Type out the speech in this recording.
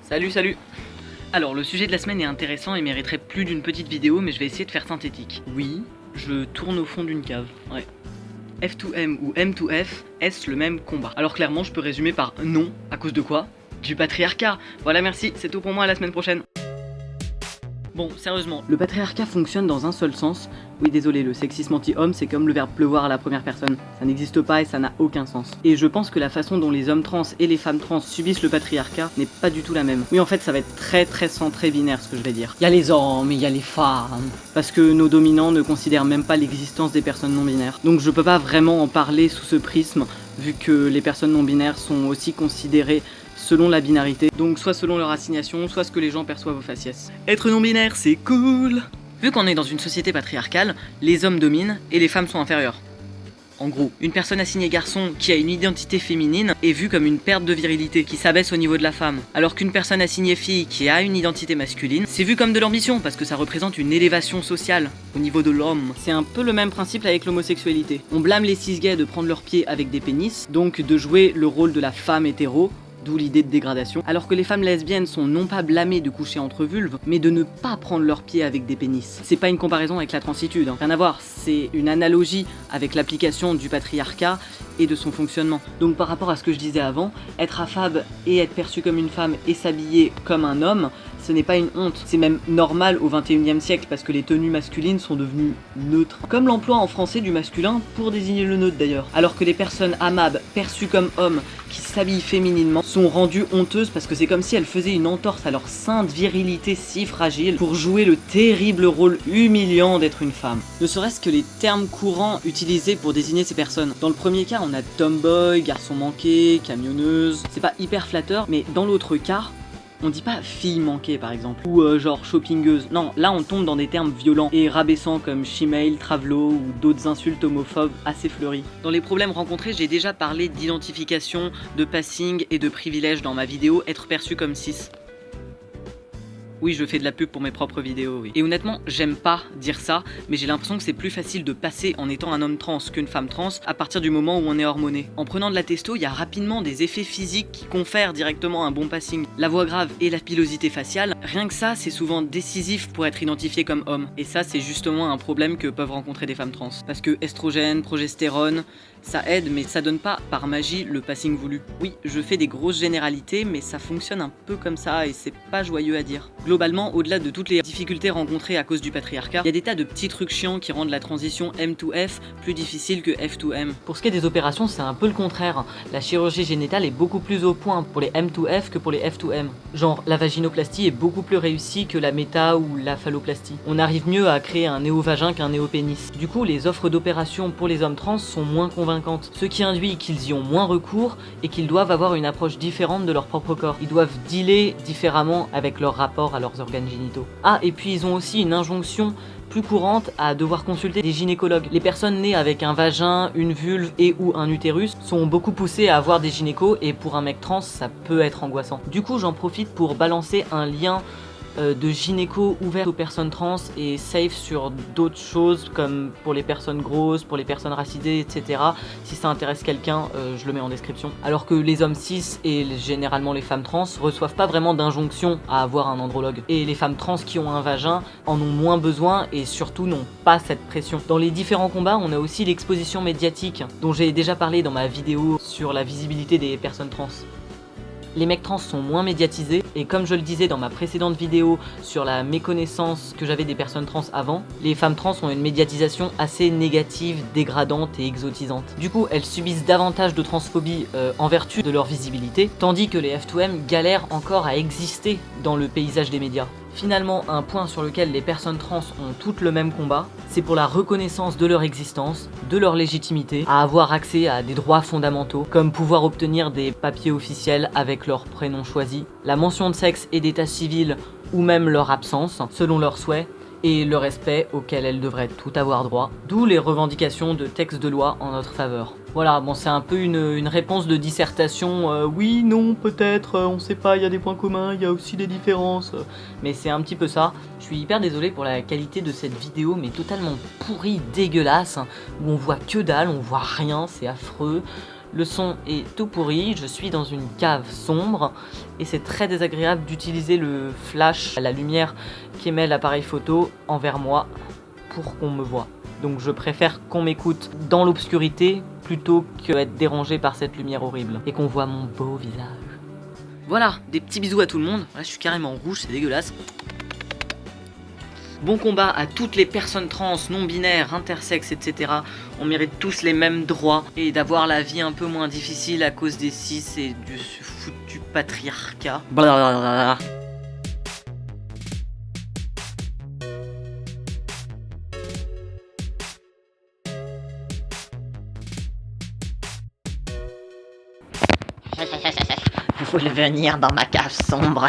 Salut. Alors le sujet de la semaine est intéressant et mériterait plus d'une petite vidéo, mais je vais essayer de faire synthétique. Oui, je tourne au fond d'une cave, ouais. F2M ou M2F, est-ce le même combat? Alors clairement je peux résumer par non, à cause de quoi? Du patriarcat. Voilà, merci, c'est tout pour moi, à la semaine prochaine. Bon, sérieusement, le patriarcat fonctionne dans un seul sens. Oui, désolé, le sexisme anti-homme, c'est comme le verbe pleuvoir à la première personne. Ça n'existe pas et ça n'a aucun sens. Et je pense que la façon dont les hommes trans et les femmes trans subissent le patriarcat n'est pas du tout la même. Oui, en fait, ça va être très centré binaire, ce que je vais dire. Il y a les hommes et il y a les femmes. Parce que nos dominants ne considèrent même pas l'existence des personnes non binaires. Donc je peux pas vraiment en parler sous ce prisme, vu que les personnes non binaires sont aussi considérées selon la binarité, donc soit selon leur assignation, soit ce que les gens perçoivent au faciès. Être non-binaire, c'est cool! Vu qu'on est dans une société patriarcale, les hommes dominent et les femmes sont inférieures. En gros, une personne assignée garçon qui a une identité féminine est vue comme une perte de virilité qui s'abaisse au niveau de la femme, alors qu'une personne assignée fille qui a une identité masculine, c'est vu comme de l'ambition parce que ça représente une élévation sociale au niveau de l'homme. C'est un peu le même principe avec l'homosexualité. On blâme les cis-gays de prendre leurs pieds avec des pénis, donc de jouer le rôle de la femme hétéro, d'où l'idée de dégradation, alors que les femmes lesbiennes sont non pas blâmées de coucher entre vulves, mais de ne pas prendre leurs pieds avec des pénis. C'est pas une comparaison avec la transitude, rien à voir, c'est une analogie avec l'application du patriarcat et de son fonctionnement. Donc par rapport à ce que je disais avant, être affable et être perçu comme une femme et s'habiller comme un homme, ce n'est pas une honte, c'est même normal au 21e siècle parce que les tenues masculines sont devenues neutres. Comme l'emploi en français du masculin pour désigner le neutre d'ailleurs. Alors que les personnes amables, perçues comme hommes, qui s'habillent fémininement, sont rendues honteuses parce que c'est comme si elles faisaient une entorse à leur sainte virilité si fragile pour jouer le terrible rôle humiliant d'être une femme. Ne serait-ce que les termes courants utilisés pour désigner ces personnes. Dans le premier cas, on a tomboy, garçon manqué, camionneuse. C'est pas hyper flatteur, mais dans l'autre cas, on dit pas fille manquée par exemple, ou genre shoppingeuse. Non, là on tombe dans des termes violents et rabaissants comme shemale, travelo ou d'autres insultes homophobes assez fleuries. Dans les problèmes rencontrés, j'ai déjà parlé d'identification, de passing et de privilèges dans ma vidéo Être perçu comme cis. Oui, je fais de la pub pour mes propres vidéos, oui. Et honnêtement, j'aime pas dire ça, mais j'ai l'impression que c'est plus facile de passer en étant un homme trans qu'une femme trans à partir du moment où on est hormoné. En prenant de la testo, il y a rapidement des effets physiques qui confèrent directement un bon passing. La voix grave et la pilosité faciale, rien que ça, c'est souvent décisif pour être identifié comme homme. Et ça, c'est justement un problème que peuvent rencontrer des femmes trans. Parce que estrogène, progestérone, ça aide, mais ça donne pas par magie le passing voulu. Oui, je fais des grosses généralités, mais ça fonctionne un peu comme ça et c'est pas joyeux à dire. Globalement, au-delà de toutes les difficultés rencontrées à cause du patriarcat, il y a des tas de petits trucs chiants qui rendent la transition M2F plus difficile que F2M. Pour ce qui est des opérations, c'est un peu le contraire. La chirurgie génitale est beaucoup plus au point pour les M2F que pour les F2M. Genre, la vaginoplastie est beaucoup plus réussie que la méta ou la phalloplastie. On arrive mieux à créer un néo-vagin qu'un néo-pénis. Du coup, les offres d'opération pour les hommes trans sont moins convaincantes, ce qui induit qu'ils y ont moins recours et qu'ils doivent avoir une approche différente de leur propre corps. Ils doivent dealer différemment avec leur rapport à leurs organes génitaux. Ah, et puis ils ont aussi une injonction plus courante à devoir consulter des gynécologues. Les personnes nées avec un vagin, une vulve et ou un utérus sont beaucoup poussées à avoir des gynécos et pour un mec trans, ça peut être angoissant. Du coup, j'en profite pour balancer un lien de gynéco ouvert aux personnes trans et safe sur d'autres choses comme pour les personnes grosses, pour les personnes racisées, etc. Si ça intéresse quelqu'un, je le mets en description. Alors que les hommes cis et généralement les femmes trans reçoivent pas vraiment d'injonction à avoir un andrologue. Et les femmes trans qui ont un vagin en ont moins besoin et surtout n'ont pas cette pression. Dans les différents combats, on a aussi l'exposition médiatique dont j'ai déjà parlé dans ma vidéo sur la visibilité des personnes trans. Les mecs trans sont moins médiatisés et comme je le disais dans ma précédente vidéo sur la méconnaissance que j'avais des personnes trans avant, les femmes trans ont une médiatisation assez négative, dégradante et exotisante. Du coup, elles subissent davantage de transphobie en vertu de leur visibilité, tandis que les F2M galèrent encore à exister dans le paysage des médias. Finalement, un point sur lequel les personnes trans ont toutes le même combat, c'est pour la reconnaissance de leur existence, de leur légitimité, à avoir accès à des droits fondamentaux, comme pouvoir obtenir des papiers officiels avec leur prénom choisi, la mention de sexe et d'état civil, ou même leur absence, selon leurs souhaits, et le respect auquel elles devraient tout avoir droit, d'où les revendications de textes de loi en notre faveur. Voilà, bon c'est un peu une réponse de dissertation, oui, non, peut-être, on sait pas, il y a des points communs, il y a aussi des différences, mais c'est un petit peu ça. Je suis hyper désolé pour la qualité de cette vidéo, mais totalement pourrie, dégueulasse, où on voit que dalle, on voit rien, c'est affreux. Le son est tout pourri, je suis dans une cave sombre et c'est très désagréable d'utiliser le flash, la lumière qu'émet l'appareil photo envers moi pour qu'on me voie. Donc je préfère qu'on m'écoute dans l'obscurité plutôt qu'être dérangé par cette lumière horrible et qu'on voit mon beau visage. Voilà, des petits bisous à tout le monde. Là, je suis carrément rouge, c'est dégueulasse. Bon combat à toutes les personnes trans, non-binaires, intersexes, etc. On mérite tous les mêmes droits et d'avoir la vie un peu moins difficile à cause des cis et du foutu patriarcat. Blablabla. Vous voulez venir dans ma cave sombre?